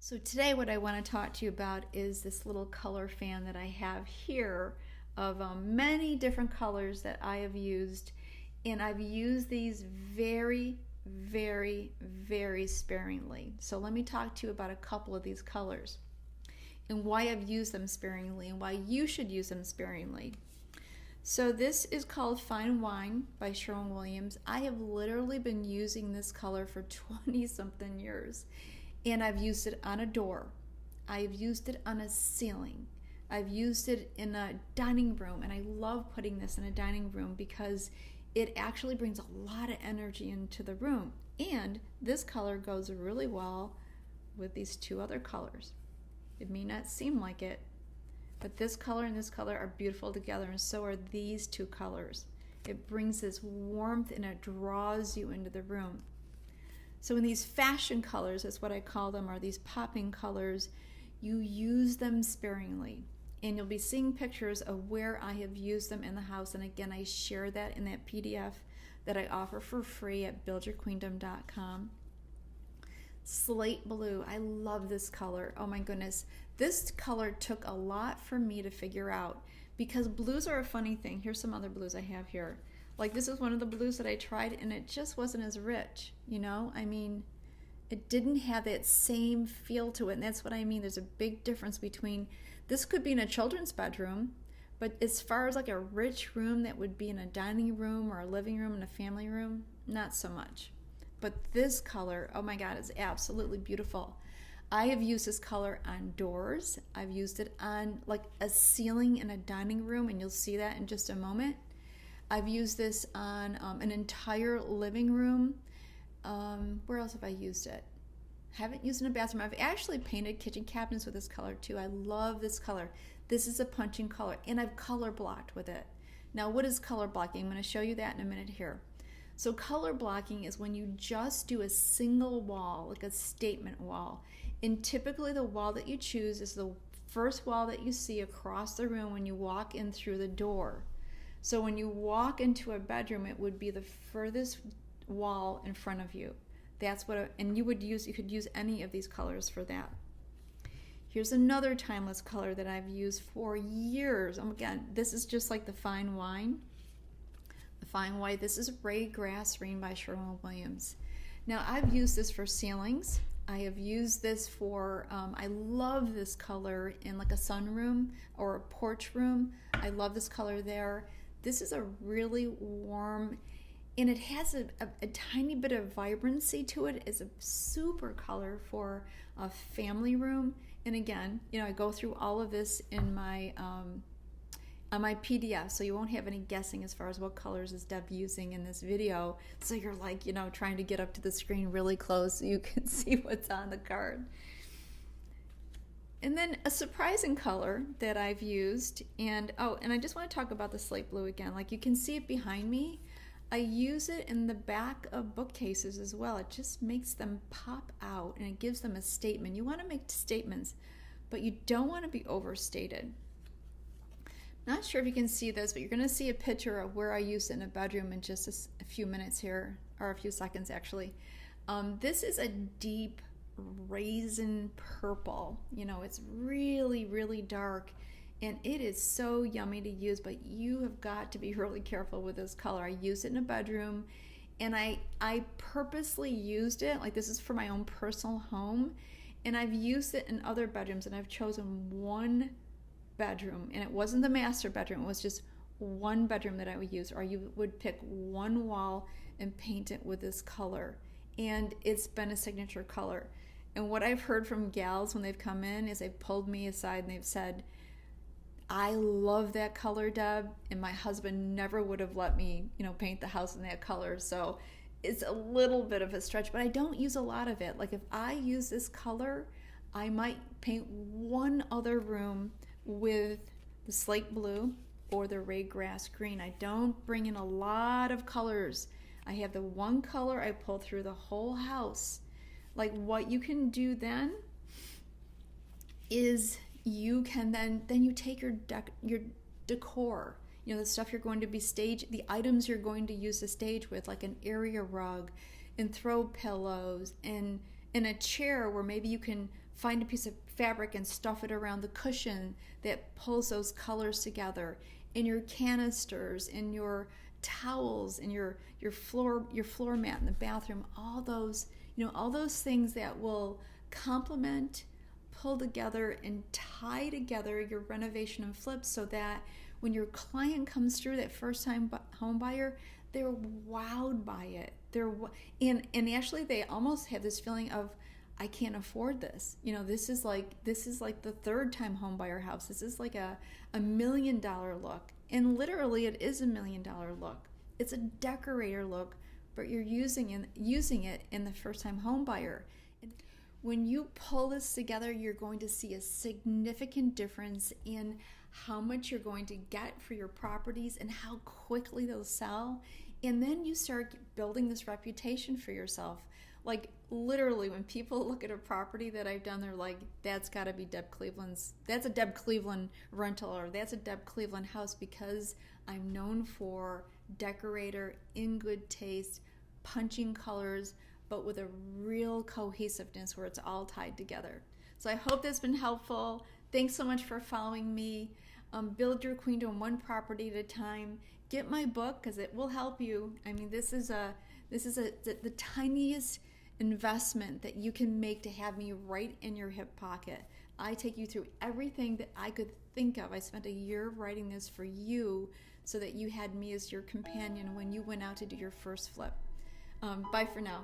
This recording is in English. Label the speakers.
Speaker 1: So today what I want to talk to you about is this little color fan that I have here of many different colors that I have used, and I've used these very, very, very sparingly. So let me talk to you about a couple of these colors and why I've used them sparingly and why you should use them sparingly. So this is called Fine Wine by Sherwin-Williams. I have literally been using this color for 20 something years. And I've used it on a door. I've used it on a ceiling. I've used it in a dining room, and I love putting this in a dining room because it actually brings a lot of energy into the room. And this color goes really well with these two other colors. It may not seem like it, but this color and this color are beautiful together, and so are these two colors. It brings this warmth and it draws you into the room. So in these fashion colors, that's what I call them, or these popping colors, you use them sparingly. And you'll be seeing pictures of where I have used them in the house. And again, I share that in that PDF that I offer for free at buildyourqueendom.com. Slate blue, I love this color. Oh my goodness. This color took a lot for me to figure out because blues are a funny thing. Here's some other blues I have here. Like this is one of the blues that I tried and it just wasn't as rich, you know? I mean, it didn't have that same feel to it, and that's what I mean. There's a big difference between, this could be in a children's bedroom, but as far as like a rich room that would be in a dining room or a living room and a family room, not so much. But this color, oh my God, is absolutely beautiful. I have used this color on doors. I've used it on like a ceiling in a dining room, and you'll see that in just a moment. I've used this on an entire living room. Where else have I used it? Haven't used it in a bathroom. I've actually painted kitchen cabinets with this color too. I love this color. This is a punching color, and I've color blocked with it. Now, what is color blocking? I'm going to show you that in a minute here. So color blocking is when you just do a single wall, like a statement wall. And typically the wall that you choose is the first wall that you see across the room when you walk in through the door. So when you walk into a bedroom, it would be the furthest wall in front of you. That's what, and you could use any of these colors for that. Here's another timeless color that I've used for years. Again, this is just like the fine wine. The fine white, this is Ray Grass Green by Sherwin-Williams. Now I've used this for ceilings. I have used this for, I love this color in like a sunroom or a porch room. I love this color there. This is a really warm, and it has a tiny bit of vibrancy to it. It's a super color for a family room. And again, you know, I go through all of this in my on my PDF, so you won't have any guessing as far as what colors is Deb using in this video. So you're like, you know, trying to get up to the screen really close so you can see what's on the card. And then a surprising color that I've used, and I just want to talk about the slate blue again. Like you can see it behind me. I use it in the back of bookcases as well. It just makes them pop out and it gives them a statement. You want to make statements, but you don't want to be overstated. Not sure if you can see this, but you're going to see a picture of where I used it in a bedroom in just a few minutes here, or a few seconds actually. This is a deep raisin purple. You know, it's really, really dark, and it is so yummy to use, but you have got to be really careful with this color. I used it in a bedroom, and I purposely used it, like this is for my own personal home, and I've used it in other bedrooms, and I've chosen one bedroom, and it wasn't the master bedroom, it was just one bedroom that I would use, or you would pick one wall and paint it with this color, and it's been a signature color. And what I've heard from gals when they've come in is they've pulled me aside and they've said, I love that color, Deb, and my husband never would have let me, you know, paint the house in that color. So it's a little bit of a stretch, but I don't use a lot of it. Like if I use this color, I might paint one other room with the slate blue or the Ray Grass green. I don't bring in a lot of colors. I have the one color I pull through the whole house. Like what you can do then is you can then you take your decor, you know, the stuff you're going to be the items you're going to use the stage with, like an area rug and throw pillows and in a chair where maybe you can find a piece of fabric and stuff it around the cushion that pulls those colors together, in your canisters, in your towels, in your floor mat in the bathroom, all those, all those things that will complement, pull together, and tie together your renovation and flip, so that when your client comes through, that first time home buyer, they're wowed by it. And actually they almost have this feeling of, I can't afford this. This is like the third time home buyer house. This is like a $1 million look. And literally it is $1 million look. It's a decorator look, but you're using it in the first time home buyer. And when you pull this together, you're going to see a significant difference in how much you're going to get for your properties and how quickly they'll sell. And then you start building this reputation for yourself. Like literally when people look at a property that I've done, they're like, that's got to be Deb Cleveland's, that's a Deb Cleveland rental, or that's a Deb Cleveland house, because I'm known for decorator, in good taste, punching colors, but with a real cohesiveness where it's all tied together. So I hope that's been helpful. Thanks so much for following me. Build your queendom one property at a time. Get my book, because it will help you. I mean, this is the tiniest investment that you can make to have me right in your hip pocket. I take you through everything that I could think of. I spent a year writing this for you so that you had me as your companion when you went out to do your first flip. Bye for now.